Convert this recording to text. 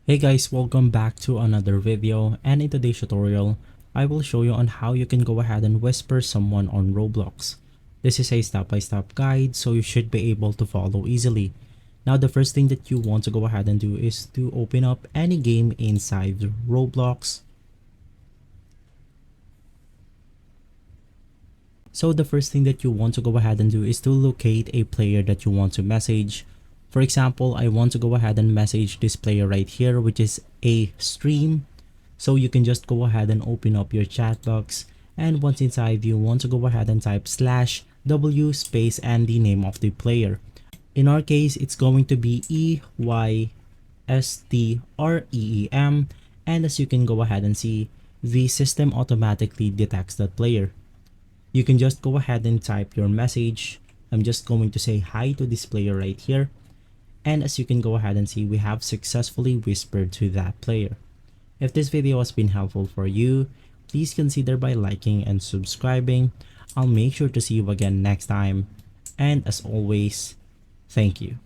Hey guys, welcome back to another video, and in today's tutorial, I will show you on how you can go ahead and whisper someone on Roblox. This is a step-by-step guide, so you should be able to follow easily. Now the first thing that you want to go ahead and do is to open up any game inside Roblox. So the first thing that you want to go ahead and do is to locate a player that you want to message. For example, I want to go ahead and message this player right here, which is a stream. So you can just go ahead and open up your chat box, and once inside you want to go ahead and type /w space and the name of the player. In our case, it's going to be EYSTREEM, and as you can go ahead and see, the system automatically detects that player. You can just go ahead and type your message. I'm just going to say hi to this player right here. And as you can go ahead and see, we have successfully whispered to that player. If this video has been helpful for you, please consider by liking and subscribing. I'll make sure to see you again next time. And as always, thank you.